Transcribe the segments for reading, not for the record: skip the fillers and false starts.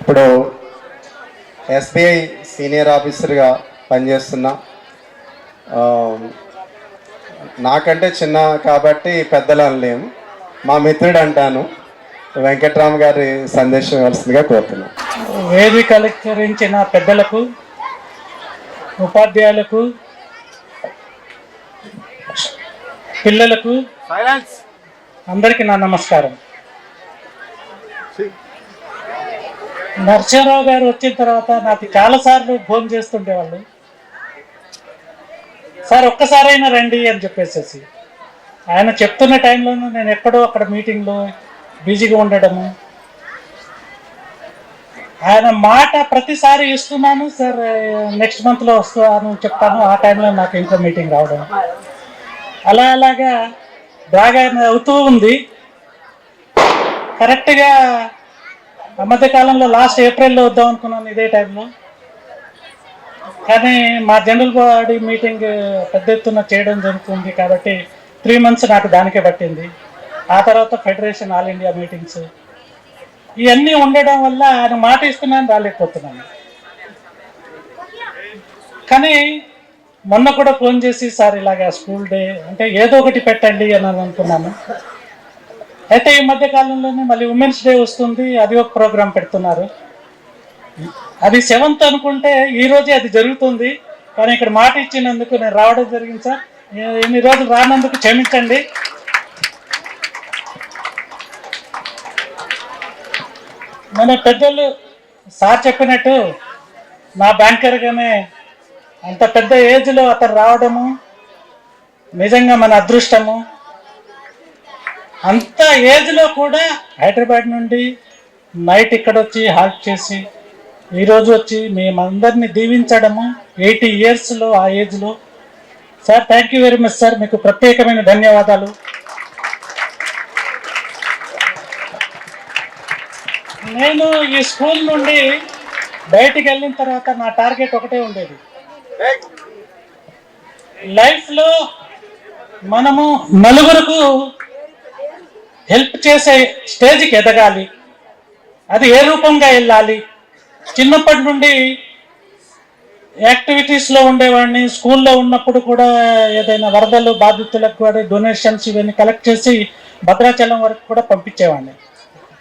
ఇప్పుడు SBI senior ఆఫీసర్గా పనిచేస్తున్నా. నాకంటే చిన్న కాబట్టి పెద్దలు అనలేము, మా మిత్రుడు అంటాను. వెంకట్రామ్ గారి సందేశం ఇవ్వాల్సిందిగా కోరుతున్నాను. వేదిక అలంకరించిన పెద్దలకు, ఉపాధ్యాయులకు, పిల్లలకు అందరికీ నా నమస్కారం. నరసింహరావు గారు వచ్చిన తర్వాత నాకు చాలాసార్లు ఫోన్ చేస్తుండేవాళ్ళు, సార్ ఒక్కసారైనా రండి అని చెప్పేసి. ఆయన చెప్తున్న టైంలోనూ నేను ఎక్కడో అక్కడ మీటింగ్లో బిజీగా ఉండడము. ఆయన మాట ప్రతిసారి ఇస్తున్నాను, సార్ నెక్స్ట్ మంత్లో వస్తాను చెప్తాను, ఆ టైంలో నాకు ఇంకో మీటింగ్ రావడం, అలాగా బాగా అవుతూ ఉంది. కరెక్ట్గా ఆ మధ్యకాలంలో లాస్ట్ ఏప్రిల్లో వద్దాం అనుకున్నాను ఇదే టైంలో, కానీ మా జనరల్ బాడీ మీటింగ్ పెద్ద ఎత్తున చేయడం జరుగుతుంది కాబట్టి 3 months నాకు దానికే పట్టింది. ఆ తర్వాత ఫెడరేషన్ ఆల్ ఇండియా మీటింగ్స్ ఇవన్నీ ఉండడం వల్ల ఆయన మాట ఇస్తున్నాను, రాలేకపోతున్నాను. కానీ మొన్న కూడా ఫోన్ చేసి, సార్ ఇలాగా స్కూల్ డే అంటే ఏదో ఒకటి పెట్టండి అని అనుకున్నాను. అయితే ఈ మధ్య కాలంలోనే మళ్ళీ ఉమెన్స్ డే వస్తుంది, అది ఒక ప్రోగ్రాం పెడుతున్నారు. అది 7th అనుకుంటే ఈరోజే అది జరుగుతుంది, కానీ ఇక్కడ మాట ఇచ్చినందుకు నేను రావడం జరిగింది. సార్ ఇన్ని రోజులు రానందుకు క్షమించండి. మన పెద్దలు సార్ చెప్పినట్టు నా బ్యాంకర్గానే అంత పెద్ద ఏజ్లో అతను రావడము నిజంగా మన అదృష్టము. అంత ఏజ్లో కూడా హైదరాబాద్ నుండి నైట్ ఇక్కడ వచ్చి హాల్ట్ చేసి ఈరోజు వచ్చి మేమందరినీ దీవించడము 80 years ఆ ఏజ్లో. Sir thank you very much sir, మీకు ప్రత్యేకమైన ధన్యవాదాలు. నేను ఈ స్కూల్ నుండి బయటికి వెళ్ళిన తర్వాత నా టార్గెట్ ఒకటే ఉండేది, లైఫ్లో మనము నలుగురికి హెల్ప్ చేసే స్టేజ్కి ఎదగాలి. అది ఏ రూపంగా వెళ్ళాలి. చిన్నప్పటి నుండి యాక్టివిటీస్లో ఉండేవాడిని. స్కూల్లో ఉన్నప్పుడు కూడా ఏదైనా వరదలు బాధితులకు కూడా డొనేషన్స్ ఇవన్నీ కలెక్ట్ చేసి భద్రాచలం వరకు కూడా పంపించేవాడిని.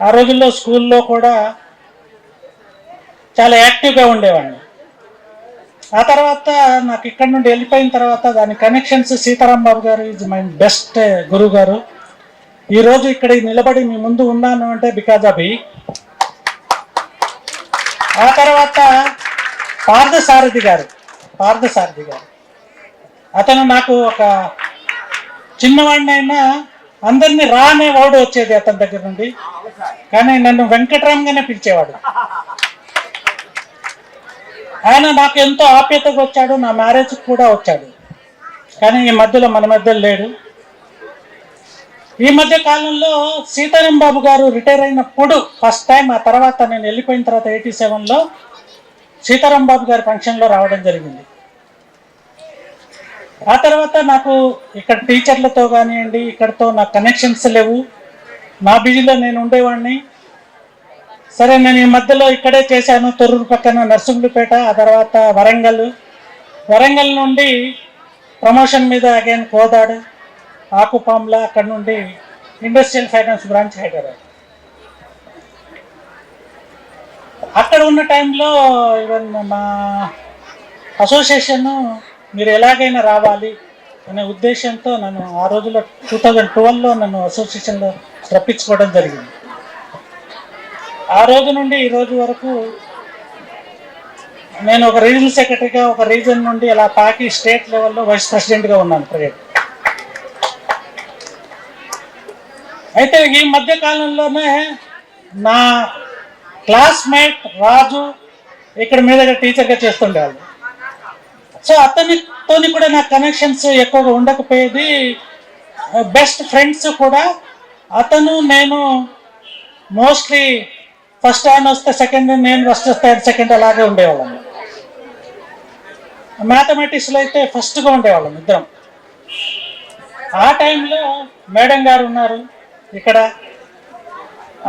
ఆ రోజుల్లో స్కూల్లో కూడా చాలా యాక్టివ్గా ఉండేవాడిని. ఆ తర్వాత నాకు ఇక్కడ నుండి వెళ్ళిపోయిన తర్వాత దాని కనెక్షన్స్, సీతారాం బాబు గారు ఈజ్ మై బెస్ట్ గురువు గారు. ఈరోజు ఇక్కడ నిలబడి మీ ముందు ఉన్నాను అంటే బికాజ్ ఆఫ్ ఈ. ఆ తర్వాత పార్థసారథి గారు అతను నాకు ఒక చిన్నవాడినైనా అందరినీ రా అనే వాడు వచ్చేది అతని దగ్గర నుండి, కానీ నన్ను వెంకట్రామ్గానే పిలిచేవాడు. ఆయన నాకు ఎంతో ఆప్యాయతగా వచ్చాడు, నా మ్యారేజ్కి కూడా వచ్చాడు, కానీ ఈ మధ్యలో మన మధ్యలో లేడు. ఈ మధ్య కాలంలో సీతారాం బాబు గారు రిటైర్ అయినప్పుడు ఫస్ట్ టైం, ఆ తర్వాత నేను వెళ్ళిపోయిన తర్వాత 87లో సీతారాం బాబు గారి ఫంక్షన్లో రావడం జరిగింది. ఆ తర్వాత నాకు ఇక్కడ టీచర్లతో కానివ్వండి, ఇక్కడతో నాకు కనెక్షన్స్ లేవు, నా బిజీలో నేను ఉండేవాడిని. సరే నేను ఈ మధ్యలో ఇక్కడే చేశాను, తొర్రూరు పక్కన నర్సింగులపేట, ఆ తర్వాత వరంగల్ నుండి ప్రమోషన్ మీద అగైన్ కోదాడు, ఆకుపాంల, అక్కడ నుండి ఇండస్ట్రియల్ ఫైనాన్స్ బ్రాంచ్ హైదరాబాద్. అక్కడ ఉన్న టైంలో ఈవెన్ మా అసోసియేషన్ మీరు ఎలాగైనా రావాలి అనే ఉద్దేశంతో నన్ను ఆ రోజుల్లో 2012లో నన్ను అసోసియేషన్లో రప్పించుకోవడం జరిగింది. ఆ రోజు నుండి ఈ రోజు వరకు నేను ఒక రీజనల్ సెక్రటరీగా, ఒక రీజన్ నుండి అలా పాకి స్టేట్ లెవెల్లో వైస్ ప్రెసిడెంట్గా ఉన్నాను ప్రజెంట్. అయితే ఈ మధ్య కాలంలోనే నా క్లాస్మేట్ రాజు ఇక్కడ మీద టీచర్గా చేస్తుండేవాళ్ళు. సో అతనితోని కూడా నా కనెక్షన్స్ ఎక్కువగా ఉండకపోయేది. బెస్ట్ ఫ్రెండ్స్ కూడా అతను నేను మోస్ట్లీ ఫస్ట్ ఆయన వస్తే సెకండ్, నేను ఫస్ట్ వస్తే సెకండ్, అలాగే ఉండేవాళ్ళం. మ్యాథమెటిక్స్లో అయితే ఫస్ట్గా ఉండేవాళ్ళం ఇద్దరం. ఆ టైంలో మేడం గారు ఉన్నారు ఇక్కడ.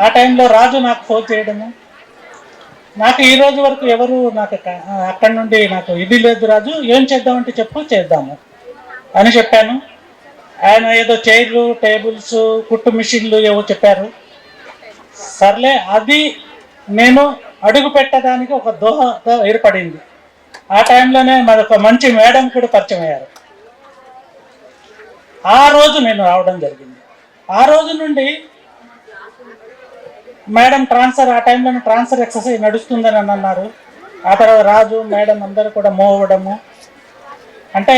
ఆ టైంలో రాజు నాకు ఫోన్ చేయడము, నాకు ఈ రోజు వరకు ఎవరు నాకు అక్కడి నుండి నాకు ఇది లేదు రాజు, ఏం చేద్దామంటే చెప్పు, చేద్దాము అని చెప్పాను. ఆయన ఏదో చైర్లు, టేబుల్స్, కుట్టు మిషన్లు ఏవో చెప్పారు. సర్లే, అది నేను అడుగు పెట్టడానికి ఒక దోహద ఏర్పడింది. ఆ టైంలోనే మరొక మంచి మేడం కూడా పరిచయం అయ్యారు. ఆ రోజు నేను రావడం జరిగింది. ఆ రోజు నుండి మేడం ట్రాన్స్ఫర్, ఆ టైంలోనే ట్రాన్స్ఫర్ ఎక్సర్సైజ్ నడుస్తుందని అని అన్నారు. ఆ తర్వాత రాజు మేడం అందరూ కూడా మూవ్ అవ్వడము, అంటే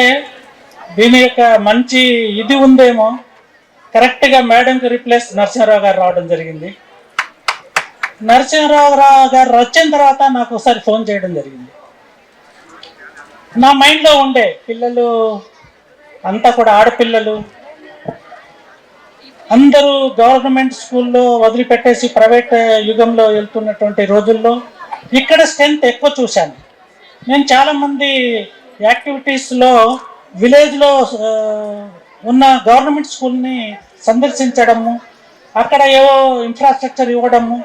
దీని యొక్క మంచి ఇది ఉందేమో. కరెక్ట్గా మేడంకి రీప్లేస్ నరసింహారావు గారు రావడం జరిగింది. నరసింహారావు గారు వచ్చిన తర్వాత నాకు ఒకసారి ఫోన్ చేయడం జరిగింది. నా మైండ్లో ఉండే పిల్లలు అంతా కూడా ఆడపిల్లలు అందరూ గవర్నమెంట్ స్కూల్లో వదిలిపెట్టేసి ప్రైవేట్ యుగంలో వెళ్తున్నటువంటి రోజుల్లో ఇక్కడ స్ట్రెంత్ ఎక్కువ చూశాను నేను. చాలామంది యాక్టివిటీస్లో విలేజ్లో ఉన్న గవర్నమెంట్ స్కూల్ని సందర్శించడము, అక్కడ ఏవో ఇన్ఫ్రాస్ట్రక్చర్ ఇవ్వడము,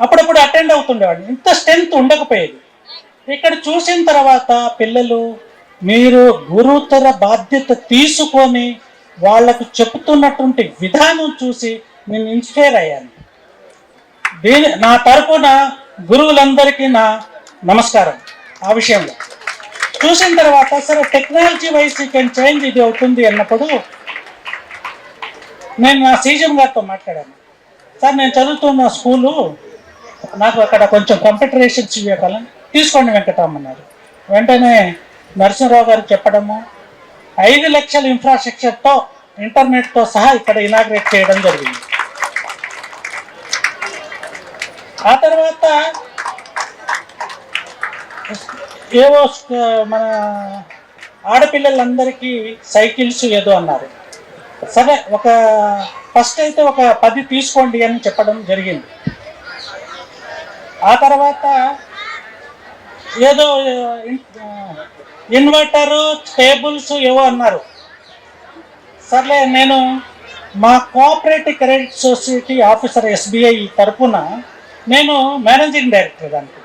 అప్పుడప్పుడు అటెండ్ అవుతుండేవాడిని. ఇంత స్ట్రెంత్ ఉండకపోయేది. ఇక్కడ చూసిన తర్వాత పిల్లలు మీరు గురుతర బాధ్యత తీసుకొని వాళ్లకు చెప్తున్నటువంటి విధానం చూసి నేను ఇన్స్పైర్ అయ్యాను. నా తరపున గురువులందరికీ నా నమస్కారం. ఆ విషయంలో చూసిన తర్వాత సరే టెక్నాలజీ వైజ్ కెన్ చేంజ్ ఇది అవుతుంది అన్నప్పుడు నేను నా సీజన్ గారితో మాట్లాడాను. సార్, నేను చదువుతున్న స్కూలు, నాకు అక్కడ కొంచెం కంప్యూటరేషన్స్ ఇవ్వగలను, తీసుకోండి వెంకటరామన్నారు. వెంటనే నరసింహరావు గారు చెప్పడము, 5 లక్షల ఇన్ఫ్రాస్ట్రక్చర్తో ఇంటర్నెట్తో సహా ఇక్కడ ఇనాగ్రేట్ చేయడం జరిగింది. ఆ తర్వాత ఏవో మన ఆడపిల్లలందరికీ సైకిల్స్ ఏదో అన్నారు. సరే, ఫస్ట్ అయితే ఒక 10 తీసుకోండి అని చెప్పడం జరిగింది. ఆ తర్వాత ఏదో ఇన్వర్టరు, టేబుల్స్ ఏవో అన్నారు. సర్లే, నేను మా cooperative credit society officer SBI తరఫున నేను మేనేజింగ్ డైరెక్టర్ దానికి.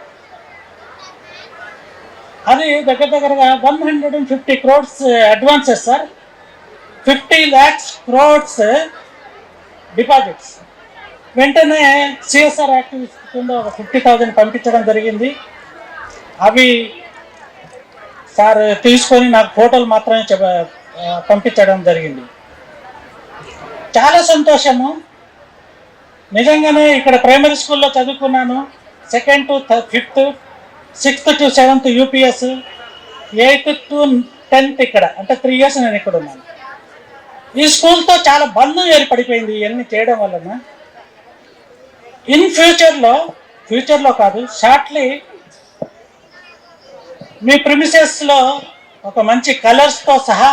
అది దగ్గరగా 150 crores advances sir, 50 lakhs crores deposits. వెంటనే CSR యాక్టివిటీస్ కింద ఒక 50,000 పంపించడం జరిగింది. అవి సార్ తీసుకొని నాకు ఫోటోలు మాత్రమే పంపించడం జరిగింది. చాలా సంతోషము. నిజంగానే ఇక్కడ ప్రైమరీ స్కూల్లో చదువుకున్నాను. 2nd to 5th, 6th to 7th UPS, 8th to 10th ఇక్కడ, అంటే 3 years నేను ఇక్కడ ఉన్నాను. ఈ స్కూల్తో చాలా బంధం ఏర్పడిపోయింది ఇవన్నీ చేయడం వలన. ఇన్ ఫ్యూచర్లో కాదు, షార్ట్లీ మీ ప్రిమిసెస్లో ఒక మంచి కలర్స్తో సహా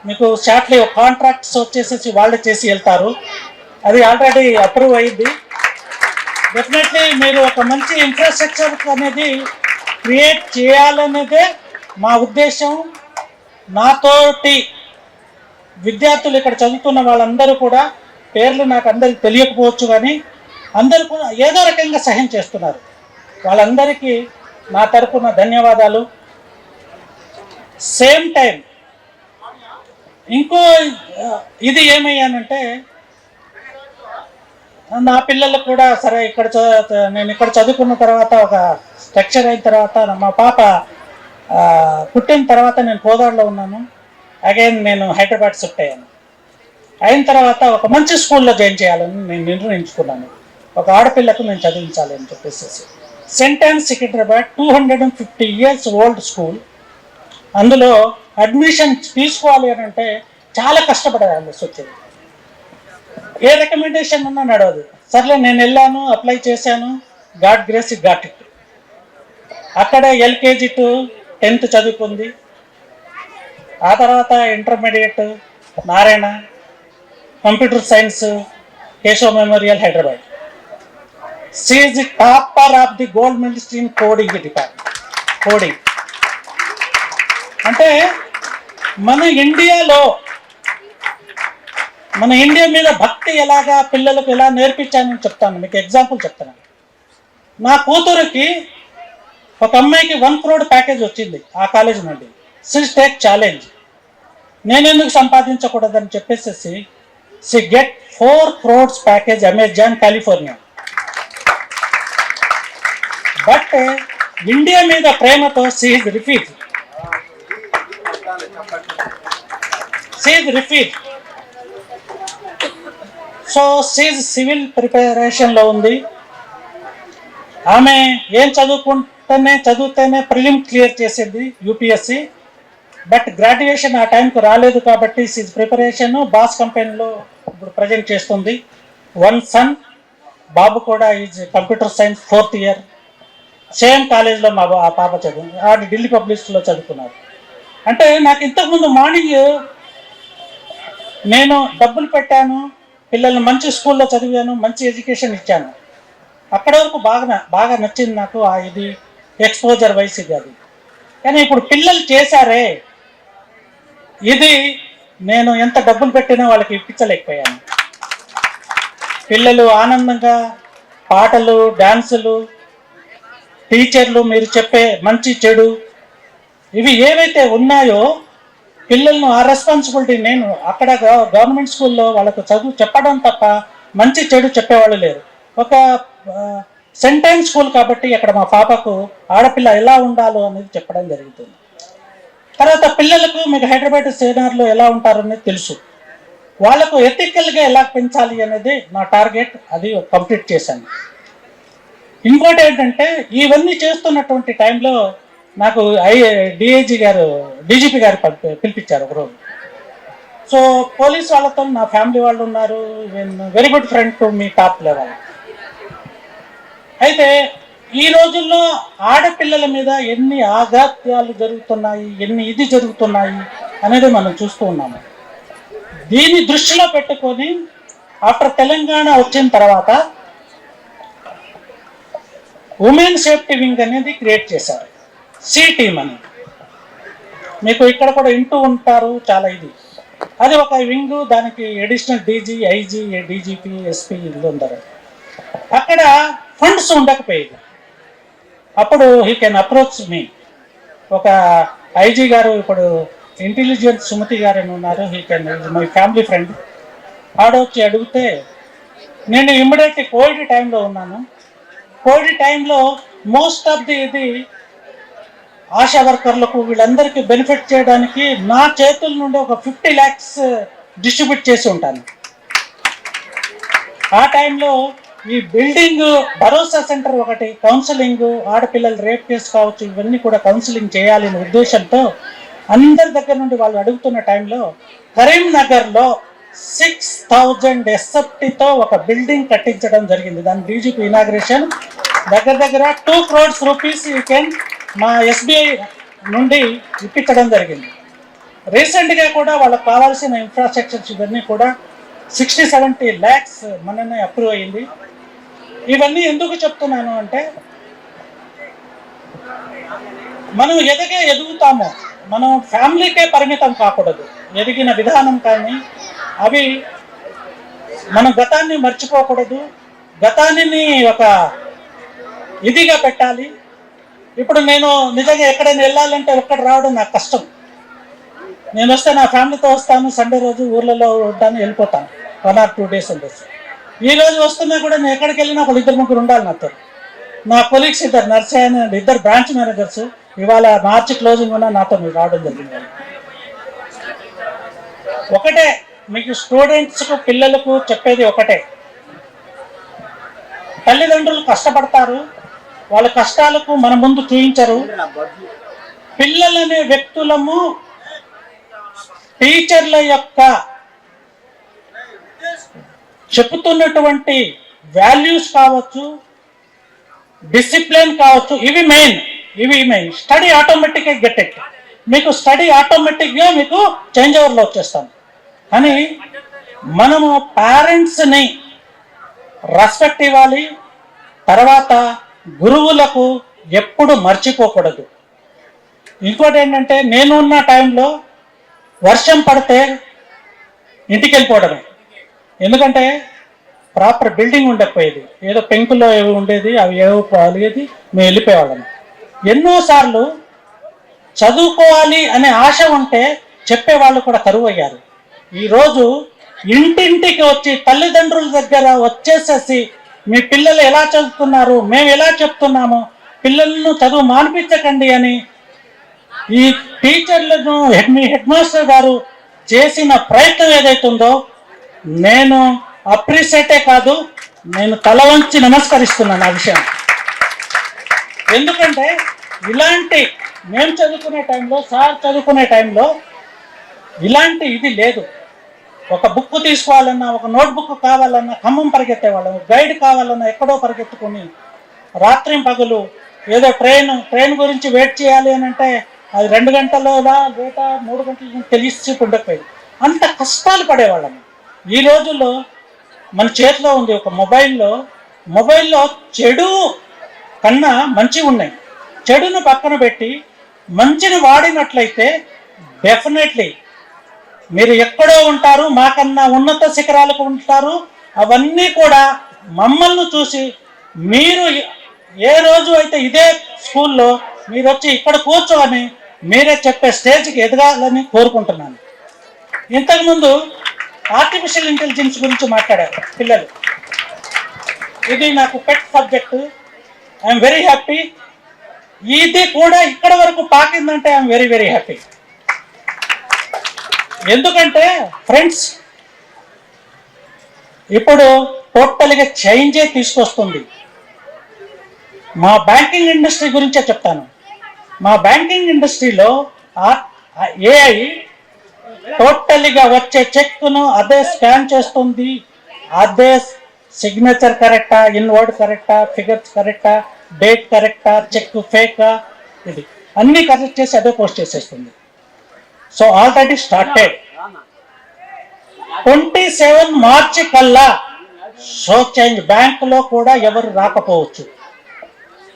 మీకు షార్ట్లీ కాంట్రాక్ట్స్ వచ్చేసేసి వాళ్ళు చేసి వెళ్తారు. అది ఆల్రెడీ అప్రూవ్ అయింది. డెఫినెట్లీ మీరు ఒక మంచి ఇన్ఫ్రాస్ట్రక్చర్ అనేది క్రియేట్ చేయాలనేదే మా ఉద్దేశం. నాతోటి విద్యార్థులు ఇక్కడ చదువుతున్న వాళ్ళందరూ కూడా, పేర్లు నాకు అందరికి తెలియకపోవచ్చు కానీ అందరూ కూడా ఏదో రకంగా సహాయం చేస్తున్నారు. వాళ్ళందరికీ నా తరపున ధన్యవాదాలు. సేమ్ టైం ఇంకో ఇది ఏమయ్యానంటే, నా పిల్లలు కూడా సరే నేను ఇక్కడ చదువుకున్న తర్వాత ఒక స్ట్రక్చర్ అయిన తర్వాత, మా పాప పుట్టిన తర్వాత నేను కోదాడలో ఉన్నాను. అగైన్ నేను హైదరాబాద్ షిఫ్ట్ అయ్యాను. అయిన తర్వాత ఒక మంచి స్కూల్లో జాయిన్ చేయాలని నేను నిర్ణయించుకున్నాను. ఒక ఆడపిల్లకు నేను చదివించాలి అని చెప్పేసి. Saint Ann's Secunderabad 250 years old school. అందులో అడ్మిషన్ తీసుకోవాలి అని అంటే చాలా కష్టపడాల్సి వచ్చేది. ఏ రికమెండేషన్ ఉన్నా నడవదు. సర్లే, నేను వెళ్ళాను, అప్లై చేశాను. God grace got it. అక్కడ LKG to 10th చదువుకుంది. ఆ తర్వాత intermediate Narayana, computer science Keshava memorial Hyderabad. She is the topper of the gold medalist in coding department. Coding అంటే మన ఇండియా మీద భక్తి ఎలాగా పిల్లలకు ఎలా నేర్పించానని చెప్తాను. మీకు ఎగ్జాంపుల్ చెప్తాను. నా కూతురికి ఒక అమ్మాయికి 1 crore ప్యాకేజ్ వచ్చింది ఆ కాలేజ్ నుండి. She take challenge. నేను ఎందుకు సంపాదించకూడదని చెప్పేసి she get 4 crores package Amazon California. But India మీద ప్రేమతో she is refuse. So she's civil ప్రిపరేషన్లో ఉంది. ఆమె ఏం చదివితేనే ప్రిలిమ్ క్లియర్ చేసేది యూపీఎస్సి. బట్ గ్రాడ్యుయేషన్ ఆ టైంకి రాలేదు కాబట్టి షీజ్ ప్రిపరేషన్ బాస్ కంపెనీలో ఇప్పుడు ప్రజెంట్ చేస్తుంది. 1 son, బాబు కూడా is computer science 4th year. Same కాలేజ్లో మా పాప చదువు, ఆడ ఢిల్లీ పబ్లిక్ స్కూల్లో చదువుకున్నారు. అంటే నాకు ఇంతకుముందు మార్నింగ్ నేను డబ్బులు పెట్టాను, పిల్లల్ని మంచి స్కూల్లో చదివాను, మంచి ఎడ్యుకేషన్ ఇచ్చాను. అక్కడ వరకు బాగా నచ్చింది నాకు. ఇది ఎక్స్పోజర్ వయసు ఇది అది. కానీ ఇప్పుడు పిల్లలు చేశారే, ఇది నేను ఎంత డబ్బులు పెట్టినా వాళ్ళకి ఇప్పించలేకపోయాను. పిల్లలు ఆనందంగా పాటలు, డాన్సులు, టీచర్లు మీరు చెప్పే మంచి చెడు ఇవి ఏవైతే ఉన్నాయో పిల్లలను ఆ రెస్పాన్సిబిలిటీ, నేను అక్కడ గవర్నమెంట్ స్కూల్లో వాళ్ళకు చదువు చెప్పడం తప్ప మంచి చెడు చెప్పేవాళ్ళు లేరు. ఒక సెంటెన్స్ స్కూల్ కాబట్టి అక్కడ మా పాపకు ఆడపిల్ల ఎలా ఉండాలో అనేది చెప్పడం జరుగుతుంది. తర్వాత పిల్లలకు మీకు హైదరాబాద్ సేనార్లో ఎలా ఉంటారు అనేది తెలుసు. వాళ్ళకు ఎథికల్గా ఎలా పెంచాలి అనేది నా టార్గెట్, అది కంప్లీట్ చేశాను. ఇంకోటి ఏంటంటే ఇవన్నీ చేస్తున్నటువంటి టైంలో నాకు డీజీపీ గారు పిలిపించారు ఒకరోజు. సో పోలీస్ వాళ్ళతో నా ఫ్యామిలీ వాళ్ళు ఉన్నారు, very good friend to me top level. అయితే ఈ రోజుల్లో ఆడపిల్లల మీద ఎన్ని ఆఘాత్యాలు జరుగుతున్నాయి, ఎన్ని ఇది జరుగుతున్నాయి అనేది మనం చూస్తూ ఉన్నాము. దీన్ని దృష్టిలో పెట్టుకొని ఆఫ్టర్ తెలంగాణ వచ్చిన తర్వాత ఉమెన్ సేఫ్టీ వింగ్ అనేది క్రియేట్ చేశారు, సి టీమ్ అని. మీకు ఇక్కడ కూడా ఇంటూ ఉంటారు చాలా. ఇది అది ఒక వింగ్, దానికి additional DG, IG, DGP, SP ఇల్లు ఉంటారు. అక్కడ ఫండ్స్ ఉండకపోయేది. అప్పుడు హీ కెన్ అప్రోచ్ మీ. ఒక ఐజీ గారు, ఇప్పుడు ఇంటెలిజెన్స్ సుమతి గారు అని ఉన్నారు, he can, my family friend. ఆడొచ్చి అడిగితే నేను ఇమ్మీడియట్లీ కోవిడ్ టైంలో ఉన్నాను. కోవిడ్ టైంలో మోస్ట్ ఆఫ్ ఇది ఆశా వర్కర్లకు వీళ్ళందరికీ బెనిఫిట్ చేయడానికి నా చేతుల నుండి ఒక 50 lakhs డిస్ట్రిబ్యూట్ చేసి ఉంటాను. ఆ టైంలో ఈ బిల్డింగ్ భరోసా సెంటర్ ఒకటి, కౌన్సిలింగ్, ఆడపిల్లలు రేప్ కేసు కావచ్చు, ఇవన్నీ కూడా కౌన్సిలింగ్ చేయాలనే ఉద్దేశంతో అందరి దగ్గర నుండి వాళ్ళు అడుగుతున్న టైంలో కరీంనగర్లో 6,000 SFTతో ఒక బిల్డింగ్ కట్టించడం జరిగింది. దాని డీజీపీ ఇనాగ్రేషన్ దగ్గర 2 crores rupees యూ కెన్ మా ఎస్బీఐ నుండి ఇప్పించడం జరిగింది. రీసెంట్గా కూడా వాళ్ళకి కావాల్సిన ఇన్ఫ్రాస్ట్రక్చర్స్ ఇవన్నీ కూడా 60-70 lakhs మననే అప్రూవ్ అయ్యింది. ఇవన్నీ ఎందుకు చెప్తున్నాను అంటే, మనం ఎదుగుతామో మనం ఫ్యామిలీకే పరిమితం కాకూడదు. ఎదిగిన విధానం కానీ అవి మనం గతాన్ని మర్చిపోకూడదు, గతాన్ని ఒక ఇదిగా పెట్టాలి. ఇప్పుడు నేను నిజంగా ఎక్కడైనా వెళ్ళాలంటే ఒక్కటి రావడం నాకు కష్టం. నేను వస్తే నా ఫ్యామిలీతో వస్తాను, సండే రోజు ఊర్లలో ఉంటాను, వెళ్ళిపోతాను 1 or 2 days ఉండేసి. ఈ రోజు వస్తున్నా కూడా నేను ఎక్కడికి వెళ్ళినా ఒక 2-3 ఉండాలి నాతో. నా కొలీగ్స్ 2 నర్సే అని 2 బ్రాంచ్ మేనేజర్స్ ఇవాళ మార్చి క్లోజింగ్ ఉన్న నాతో మీరు రావడం జరిగింది. ఒకటే మీకు స్టూడెంట్స్కు, పిల్లలకు చెప్పేది ఒకటే, తల్లిదండ్రులు కష్టపడతారు, వాళ్ళ కష్టాలకు మన ముందు చూపించరు. పిల్లలనే వ్యక్తులము టీచర్ల యొక్క చెబుతున్నటువంటి వాల్యూస్ కావచ్చు, డిసిప్లిన్ కావచ్చు, ఇవి మెయిన్. స్టడీ ఆటోమేటిక్గా గెట్ ఇట్. మీకు స్టడీ ఆటోమేటిక్గా మీకు చేంజ్ ఓవర్లో వచ్చేస్తాం. కానీ మనము పేరెంట్స్ని రెస్పెక్ట్ ఇవ్వాలి. తర్వాత గురువులకు ఎప్పుడు మర్చిపోకూడదు. ఇంకోటి ఏంటంటే, నేను ఉన్న టైంలో వర్షం పడితే ఇంటికి వెళ్ళిపోవడమే. ఎందుకంటే ప్రాపర్ బిల్డింగ్ ఉండకపోయేది, ఏదో పెంకులో ఏవి ఉండేది, అవి ఏవో కలిగేది, మేము వెళ్ళిపోయేవాళ్ళం. ఎన్నోసార్లు చదువుకోవాలి అనే ఆశ ఉంటే చెప్పేవాళ్ళు కూడా కరువు అయ్యారు. ఈరోజు ఇంటింటికి వచ్చి తల్లిదండ్రుల దగ్గర వచ్చేసేసి మీ పిల్లలు ఎలా చదువుతున్నారు, మేము ఎలా చెప్తున్నాము, పిల్లలను చదువు మానిపించకండి అని ఈ టీచర్లను హెడ్ మాస్టర్ గారు చేసిన ప్రయత్నం ఏదైతుందో నేను అప్రిషియేటే కాదు, నేను తల వంచి నమస్కరిస్తున్నాను ఆ విషయం. ఎందుకంటే ఇలాంటి మేము చదువుకునే టైంలో, సార్ చదువుకునే టైంలో ఇలాంటి ఇది లేదు. ఒక బుక్ తీసుకోవాలన్నా, ఒక నోట్బుక్ కావాలన్నా ఖమ్మం పరిగెత్తేవాళ్ళం, గైడ్ కావాలన్నా ఎక్కడో పరిగెత్తుకొని రాత్రి పగలు ఏదో ట్రైన్ గురించి వెయిట్ చేయాలి అని అంటే అది 2 గంటలోదా లేట 3 గంటలు తెలిసి ఉండకపోయేది. అంత కష్టాలు పడేవాళ్ళం. ఈ రోజుల్లో మన చేతిలో ఉంది ఒక మొబైల్లో చెడు కన్నా మంచి ఉన్నాయి. చెడును పక్కన పెట్టి మంచిని వాడినట్లయితే డెఫినెట్లీ మీరు ఎక్కడో ఉంటారు, మాకన్నా ఉన్నత శిఖరాలకు ఉంటారు. అవన్నీ కూడా మమ్మల్ని చూసి మీరు ఏ రోజు అయితే ఇదే స్కూల్లో మీరు వచ్చి ఇక్కడ కూర్చోని మీరే చెప్పే స్టేజ్కి ఎదగాలని కోరుకుంటున్నాను. ఇంతకుముందు ఆర్టిఫిషియల్ ఇంటెలిజెన్స్ గురించి మాట్లాడారు పిల్లలు. ఇది నాకు పెట్ సబ్జెక్టు. I'm very happy. ఇది కూడా ఇక్కడ వరకు పాకిందంటే ఐఎమ్ వెరీ వెరీ హ్యాపీ. ఎందుకంటే ఫ్రెండ్స్, ఇప్పుడు టోటల్గా చేంజే తీసుకొస్తుంది. మా బ్యాంకింగ్ ఇండస్ట్రీ గురించే చెప్తాను. మా బ్యాంకింగ్ ఇండస్ట్రీలో ఏఐ టోటల్గా వచ్చే చెక్ను అదే స్కాన్ చేస్తుంది, అదే సిగ్నేచర్ కరెక్టా, ఇన్వర్డ్ కరెక్టా, ఫిగర్స్ కరెక్టా, డేట్ కరెక్టా, చెక్ ఫేకా, ఇది అన్నీ కరెక్ట్ చేసి అదే పోస్ట్ చేసేస్తుంది. So already started. 27 మార్చి కల్లా షో చేంజ్. బ్యాంకులో కూడా ఎవరు రాకపోవచ్చు.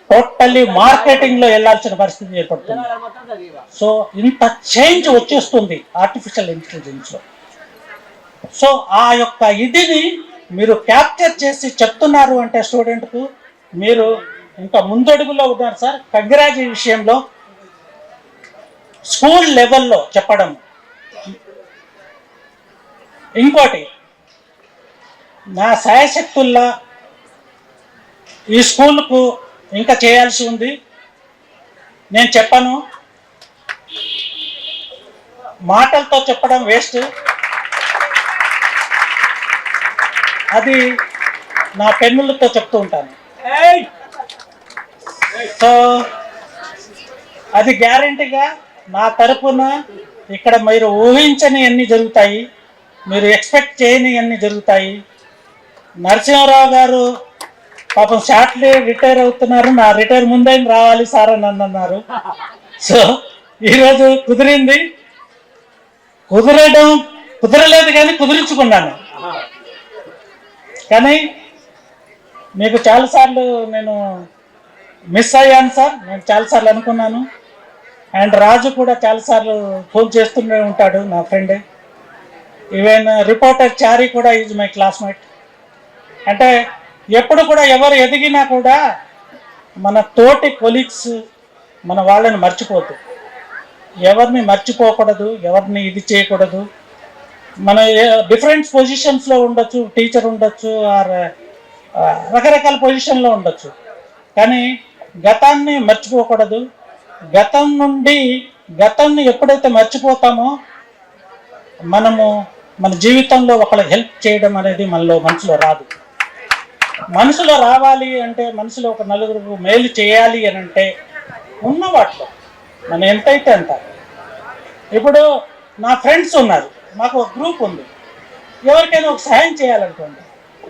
టోటల్లీ మార్కెటింగ్లో వెళ్ళాల్సిన పరిస్థితి ఏర్పడుతుంది. సో ఇంత చేంజ్ వచ్చేస్తుంది ఆర్టిఫిషియల్ ఇంటెలిజెన్స్లో. సో ఆ యొక్క ఇదిని మీరు క్యాప్చర్ చేసి చెప్తున్నారు అంటే స్టూడెంట్కు మీరు ఇంకా ముందడుగులో ఉన్నారు సార్. కంగ్రాజ్ ఈ విషయంలో. స్కూల్ లెవెల్లో చెప్పడం. ఇంకోటి, నా శాయశక్తుల్లా ఈ స్కూల్కు ఇంకా చేయాల్సి ఉంది. నేను చెప్పను, మాటలతో చెప్పడం వేస్ట్. అది నా పెన్నులతో చెప్తూ ఉంటాను. సో అది గ్యారెంటీగా నా తరపున ఇక్కడ మీరు ఊహించని అన్నీ జరుగుతాయి, మీరు ఎక్స్పెక్ట్ చేయని అన్నీ జరుగుతాయి. నరసింహారావు గారు పాపం షార్ట్లీ రిటైర్ అవుతున్నారు. నా రిటైర్ ముందైనా రావాలి సార్ అని అన్నారు. సో ఈరోజు కుదిరింది. కుదరలేదు కానీ కుదిరించుకున్నాను. కానీ మీకు చాలాసార్లు నేను మిస్ అయ్యాను సార్. నేను చాలాసార్లు అనుకున్నాను. అండ్ రాజు కూడా చాలాసార్లు ఫోన్ చేస్తూనే ఉంటాడు, నా ఫ్రెండే. ఈవెన్ రిపోర్టర్ చారీ కూడా ఈజ్ మై క్లాస్మేట్. అంటే ఎప్పుడు కూడా ఎవరు ఎదిగినా కూడా మన తోటి కొలీగ్స్ మన వాళ్ళని మర్చిపోద్దు. ఎవరిని మర్చిపోకూడదు, ఎవరిని ఇది చేయకూడదు. మన డిఫరెంట్ పొజిషన్స్లో ఉండొచ్చు, టీచర్ ఉండొచ్చు, ఆర్ రకరకాల పొజిషన్లో ఉండొచ్చు. కానీ గతాన్ని మర్చిపోకూడదు. గతాన్ని ఎప్పుడైతే మర్చిపోతామో మనము మన జీవితంలో ఒకళ్ళకి హెల్ప్ చేయడం అనేది మనసులో రాదు. మనసులో రావాలి అంటే, మనసులో ఒక నలుగురు మేలు చేయాలి అని అంటే ఉన్న వాటిలో మనం ఎంతైతే అంత. ఇప్పుడు నా ఫ్రెండ్స్ ఉన్నారు, మాకు ఒక గ్రూప్ ఉంది. ఎవరికైనా ఒక సహాయం చేయాలనుకోండి,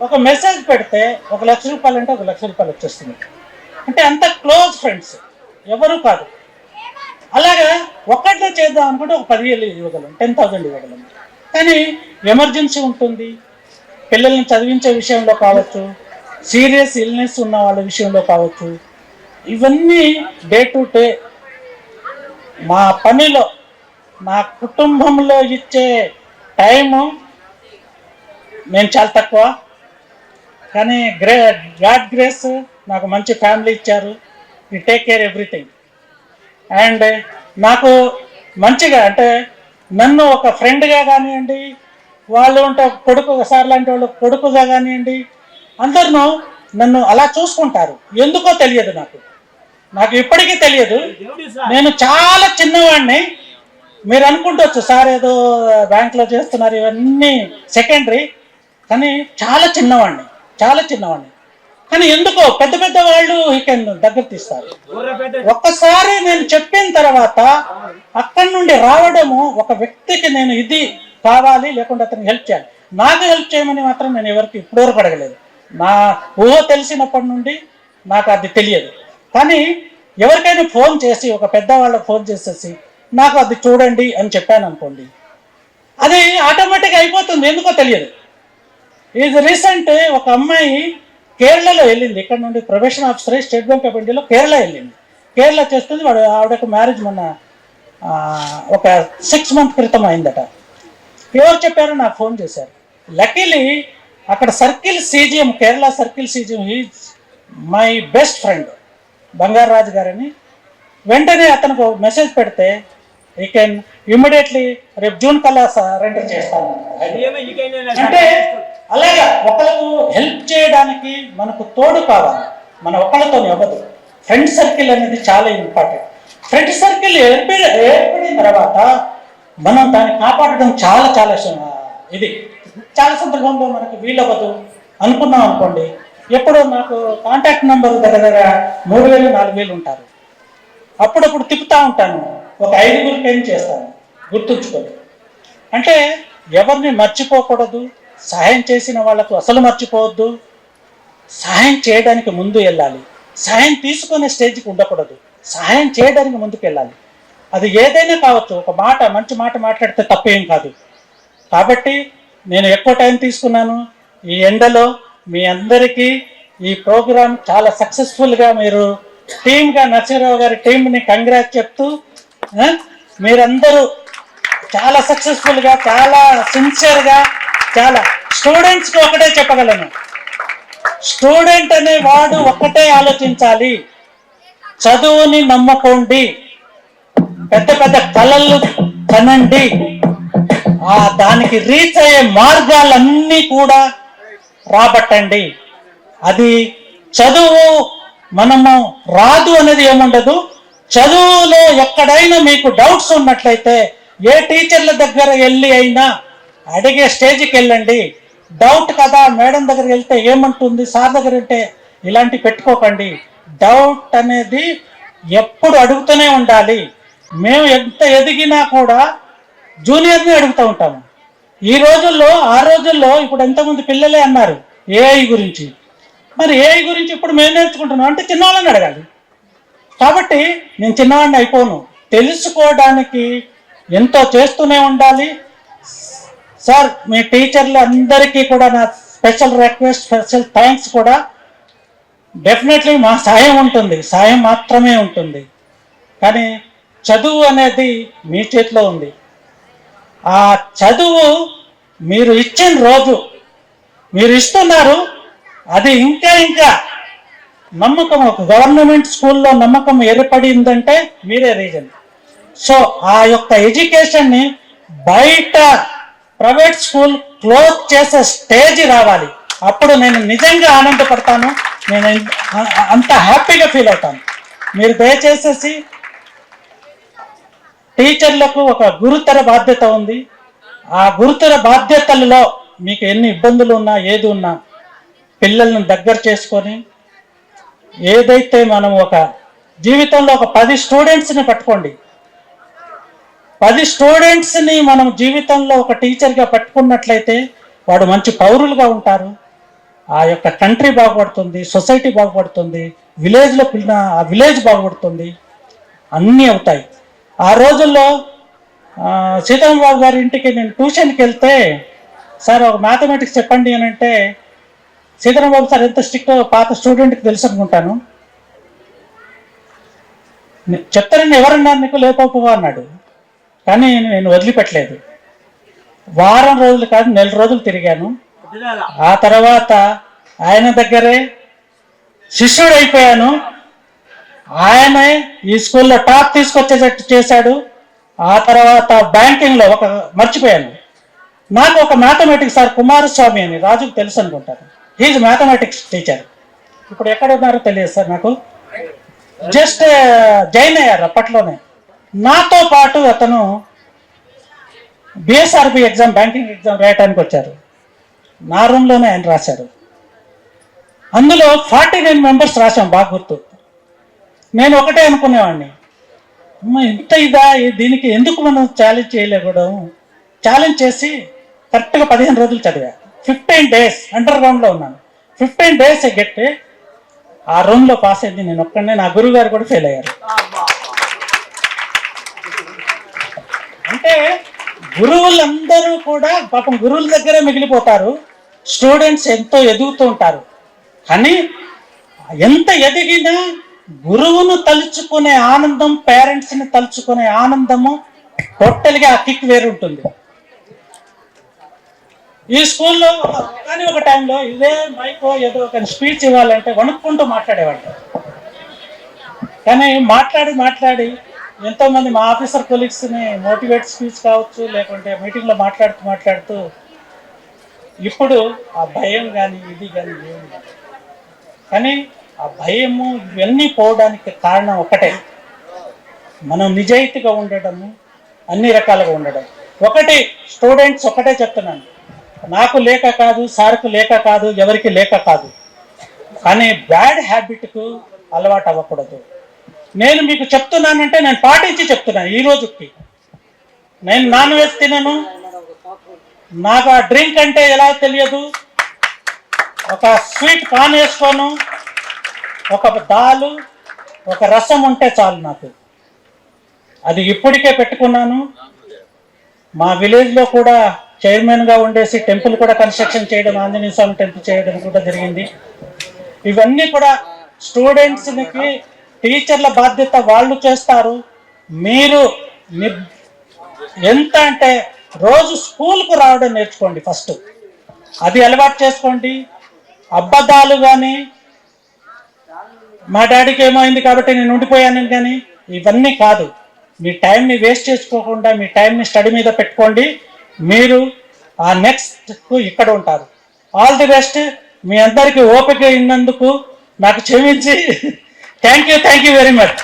ఒక మెసేజ్ పెడితే 1 లక్ష రూపాయలు అంటే 1 లక్ష రూపాయలు వచ్చేస్తుంది. అంటే అంత క్లోజ్ ఫ్రెండ్స్ ఎవరు కాదు. అలాగా ఒక్కటే చేద్దాం అనుకుంటే ఒక 10,000 ఇవ్వగలం, 10,000 ఇవ్వగలం. కానీ ఎమర్జెన్సీ ఉంటుంది, పిల్లల్ని చదివించే విషయంలో కావచ్చు, సీరియస్ ఇల్నెస్ ఉన్న వాళ్ళ విషయంలో కావచ్చు. ఇవన్నీ డే టు డే మా పనిలో, నా కుటుంబంలో ఇచ్చే టైము నేను చాలా తక్కువ. కానీ గాడ్ గ్రేస్ నాకు మంచి ఫ్యామిలీ ఇచ్చారు. ఈ టేక్ కేర్ ఎవ్రీథింగ్. అండ్ నాకు మంచిగా అంటే నన్ను ఒక ఫ్రెండ్గా కానివ్వండి, వాళ్ళు ఉంటే కొడుకు సార్ లాంటి వాళ్ళు కొడుకుగా కానివ్వండి, అందరూ నన్ను అలా చూసుకుంటారు. ఎందుకో తెలియదు నాకు ఇప్పటికీ తెలియదు. నేను చాలా చిన్నవాడిని. మీరు అనుకుంటవచ్చు సార్ ఏదో బ్యాంక్లో చేస్తున్నారు, ఇవన్నీ సెకండరీ. కానీ చాలా చిన్నవాడిని. కానీ ఎందుకో పెద్ద పెద్ద వాళ్ళు దగ్గర తీస్తారు. ఒక్కసారి నేను చెప్పిన తర్వాత అక్కడి నుండి రావడము, ఒక వ్యక్తికి నేను ఇది కావాలి లేకుంటే అతనికి హెల్ప్ చేయాలి, నాకు హెల్ప్ చేయమని మాత్రం నేను ఎవరికి ఇప్పటివరకు అడగలేదు. నా ఊహ తెలిసినప్పటి నుండి నాకు అది తెలియదు. కానీ ఎవరికైనా ఫోన్ చేసి, ఒక పెద్దవాళ్ళకి ఫోన్ చేసేసి నాకు అది చూడండి అని చెప్పాను అనుకోండి, అది ఆటోమేటిక్గా అయిపోతుంది. ఎందుకో తెలియదు. ఇది రీసెంట్ ఒక అమ్మాయి కేరళలో వెళ్ళింది. ఇక్కడ నుండి profession officer state bank of ఇండియాలో కేరళ వెళ్ళింది. కేరళ చేస్తుంది. ఆవిడకు మ్యారేజ్ మొన్న ఒక 6 months క్రితం అయిందట. ఎవరు చెప్పారో నాకు ఫోన్ చేశారు. లక్కీలీ అక్కడ circle CGM, Kerala circle CGM is my best friend Bangaraju గారని. వెంటనే అతనికి మెసేజ్ పెడితే ఈ కెన్ ఇమ్మీడియట్లీ రేపు జూన్ కల్లా సరెండర్ చేస్తాను. అంటే అలాగా ఒకరికి హెల్ప్ చేయడానికి మనకు తోడు కావాలి. మన ఒకళ్ళతో అవ్వదు. ఫ్రెండ్ సర్కిల్ అనేది చాలా ఇంపార్టెంట్. ఫ్రెండ్ సర్కిల్ ఏర్పడిన తర్వాత మనం దాన్ని కాపాడడం చాలా చాలా ఇది. చాలా సందర్భంలో మనకు వీలవ్వదు అనుకున్నాం అనుకోండి, ఎప్పుడో నాకు కాంటాక్ట్ నెంబర్ దగ్గర 3000 4000 ఉంటారు. అప్పుడప్పుడు తిప్పుతూ ఉంటాను, ఒక 5గురికి ఏం చేస్తాను, గుర్తుంచుకోండి. అంటే ఎవరిని మర్చిపోకూడదు. సహాయం చేసిన వాళ్ళకు అసలు మర్చిపోవద్దు. సహాయం చేయడానికి ముందు వెళ్ళాలి. సహాయం తీసుకునే స్టేజ్కి ఉండకూడదు. సహాయం చేయడానికి ముందుకు వెళ్ళాలి. అది ఏదైనా కావచ్చు. ఒక మాట, మంచి మాట మాట్లాడితే తప్పేం కాదు. కాబట్టి నేను ఎక్కువ టైం తీసుకున్నాను. ఈ ఎండలో మీ అందరికీ ఈ ప్రోగ్రాం చాలా సక్సెస్ఫుల్గా మీరు టీమ్గా, నరసింహరావు గారి టీంని కంగ్రాట్స్ చెప్తూ, మీరందరూ చాలా సక్సెస్ఫుల్గా, చాలా సిన్సియర్గా, చాలా స్టూడెంట్స్కి ఒకటే చెప్పగలను, స్టూడెంట్ అనే వాడు ఒక్కటే ఆలోచించాలి, చదువుని నమ్ముకోండి, పెద్ద పెద్ద కళలు కనండి, దానికి రీచ్ అయ్యే మార్గాలన్నీ కూడా రాబట్టండి. అది చదువు మనము రాదు అనేది ఏముండదు. చదువులో ఎక్కడైనా మీకు డౌట్స్ ఉన్నట్లయితే ఏ టీచర్ల దగ్గర వెళ్ళి అయినా అడిగే స్టేజ్కి వెళ్ళండి. డౌట్ కదా, మేడం దగ్గరికి వెళ్తే ఏమంటుంది, సార్ దగ్గర వెళ్తే ఇలాంటి పెట్టుకోకండి. డౌట్ అనేది ఎప్పుడు అడుగుతూనే ఉండాలి. మేము ఎంత ఎదిగినా కూడా జూనియర్ని అడుగుతూ ఉంటాము. ఈ రోజుల్లో, ఆ రోజుల్లో ఇప్పుడు ఎంతమంది పిల్లలే అన్నారు ఏఐ గురించి. మరి ఏఐ గురించి ఇప్పుడు మేము నేర్చుకుంటున్నాం అంటే చిన్నవాళ్ళని అడగాలి. కాబట్టి నేను చిన్నవాడిని అయిపోను. తెలుసుకోవడానికి ఎంతో చేస్తూనే ఉండాలి. సార్, మీ టీచర్లు అందరికీ కూడా నా స్పెషల్ రిక్వెస్ట్, స్పెషల్ థ్యాంక్స్ కూడా. డెఫినెట్లీ మా సాయం ఉంటుంది, సాయం మాత్రమే ఉంటుంది. కానీ చదువు అనేది మీ చేతిలో ఉంది. ఆ చదువు మీరు ఇచ్చిన రోజు, మీరు ఇస్తున్నారు, అది ఇంకా ఇంకా నమ్మకం, ఒక గవర్నమెంట్ స్కూల్లో నమ్మకం ఏర్పడిందంటే మీరే రీజన్. సో ఆ యొక్క ఎడ్యుకేషన్ని బయట ప్రైవేట్ స్కూల్ క్లోజ్ చేసే స్టేజ్ రావాలి. అప్పుడు నేను నిజంగా ఆనందపడతాను, నేను అంత హ్యాపీగా ఫీల్ అవుతాను. మీరు దయచేసేసి టీచర్లకు ఒక గురుతర బాధ్యత ఉంది. ఆ గురుతర బాధ్యతలలో మీకు ఎన్ని ఇబ్బందులు ఉన్నా, ఏది ఉన్నా, పిల్లలను దగ్గర చేసుకొని, ఏదైతే మనం ఒక జీవితంలో ఒక 10 స్టూడెంట్స్ని పట్టుకోండి. 10 స్టూడెంట్స్ని మనం జీవితంలో ఒక టీచర్గా పట్టుకున్నట్లయితే వాడు మంచి పౌరులుగా ఉంటారు. ఆ యొక్క కంట్రీ బాగుపడుతుంది, సొసైటీ బాగుపడుతుంది, విలేజ్లో ఆ విలేజ్ బాగుపడుతుంది, అన్నీ అవుతాయి. ఆ రోజుల్లో సీతారామబాబు గారి ఇంటికి నేను ట్యూషన్కి వెళ్తే, సార్ ఒక మ్యాథమెటిక్స్ చెప్పండి అని అంటే, సీతారామబాబు సార్ ఎంత స్ట్రిక్ట్ పాత స్టూడెంట్కి తెలుసు అనుకుంటాను. చెప్తారని ఎవరన్నారు నీకు, లేకపోవా అన్నాడు. కానీ నేను వదిలిపెట్టలేదు. వారం రోజులు కాదు, నెల రోజులు తిరిగాను. ఆ తర్వాత ఆయన దగ్గరే శిష్యుడు అయిపోయాను. ఆయన ఈ స్కూల్లో టాప్ తీసుకొచ్చేటట్టు చేశాడు. ఆ తర్వాత బ్యాంకింగ్లో మర్చిపోయాను, నాకు ఒక మ్యాథమెటిక్స్ సార్ కుమారస్వామి అని, రాజుకు తెలుసు అనుకుంటారు, హీజ్ మ్యాథమెటిక్స్ టీచర్. ఇప్పుడు ఎక్కడ ఉన్నారో తెలియదు సార్ నాకు. జస్ట్ జాయిన్ అయ్యారు అప్పట్లోనే. నాతో పాటు అతను బిఎస్ఆర్బి ఎగ్జామ్, బ్యాంకింగ్ ఎగ్జామ్ రాయటానికి వచ్చారు. నా రూమ్లోనే ఆయన రాశారు. అందులో 49 మెంబర్స్ రాశాం, బాగా గుర్తు. నేను ఒకటే అనుకునేవాడిని, ఇంత ఇదా, దీనికి ఎందుకు మనం ఛాలెంజ్ చేయలేకూడదు. ఛాలెంజ్ చేసి కరెక్ట్గా 15 రోజులు చదివా. 15 days అండర్ గ్రౌండ్లో ఉన్నాను. 15 days గట్టి ఆ రూమ్లో పాస్ అయింది నేను ఒక్కడనే. నా గురువు గారు కూడా ఫెయిల్ అయ్యారు. అంటే గురువులందరూ కూడా పాపం గురువుల దగ్గరే మిగిలిపోతారు. స్టూడెంట్స్ ఎంతో ఎదుగుతూ ఉంటారు. కానీ ఎంత ఎదిగినా గురువును తలుచుకునే ఆనందం, పేరెంట్స్ని తలుచుకునే ఆనందము టోటల్గా ఆ కిక్ వేరు ఉంటుంది. ఈ స్కూల్లో కానీ ఒక టైంలో ఇదే మైకో ఏదో ఒక స్పీచ్ ఇవ్వాలంటే వణుక్కుంటూ మాట్లాడేవాడు. కానీ మాట్లాడి ఎంతోమంది మా ఆఫీసర్ కొలీగ్స్ని మోటివేట్ స్పీచ్ కావచ్చు, లేకుంటే మీటింగ్లో మాట్లాడుతూ ఇప్పుడు ఆ భయం కానీ ఇది కానీ ఏమి లేదు. కానీ ఆ భయము ఇవన్నీ పోవడానికి కారణం ఒకటే, మనం నిజాయితీగా ఉండడము, అన్ని రకాలుగా ఉండడం. ఒకటి స్టూడెంట్స్ ఒకటే చెప్తున్నాను, నాకు లేక కాదు, సార్కు లేక కాదు, ఎవరికి లేక కాదు, కానీ బ్యాడ్ హ్యాబిట్కు అలవాటు అవ్వకూడదు. నేను మీకు చెప్తున్నానంటే నేను పాటించి చెప్తున్నాను. ఈ రోజుకి నేను నాన్ వెజ్ తినను, నాకు ఆ డ్రింక్ అంటే ఎలా తెలియదు, ఒక స్వీట్ పాన్ వేసుకోను, ఒక దాలు, ఒక రసం ఉంటే చాలు నాకు. అది ఇప్పటికే పెట్టుకున్నాను. మా విలేజ్లో కూడా చైర్మన్గా ఉండేసి టెంపుల్ కూడా కన్స్ట్రక్షన్ చేయడం, ఆంజనేయ స్వామి టెంపుల్ చేయడం కూడా జరిగింది. ఇవన్నీ కూడా స్టూడెంట్స్కి టీచర్ల బాధ్యత, వాళ్ళు చేస్తారు. మీరు ఎంత అంటే రోజు స్కూల్కు రావడం నేర్చుకోండి ఫస్ట్, అది అలవాటు చేసుకోండి. అబద్ధాలు కానీ మా డాడీకి ఏమైంది కాబట్టి నేను ఉండిపోయాను కానీ ఇవన్నీ కాదు. మీ టైంని వేస్ట్ చేసుకోకుండా మీ టైంని స్టడీ మీద పెట్టుకోండి. మీరు ఆ నెక్స్ట్కు ఇక్కడ ఉంటారు. All the best. మీ అందరికీ ఓపిక ఉన్నందుకు నాకు క్షమించి థ్యాంక్ యూ వెరీ మచ్.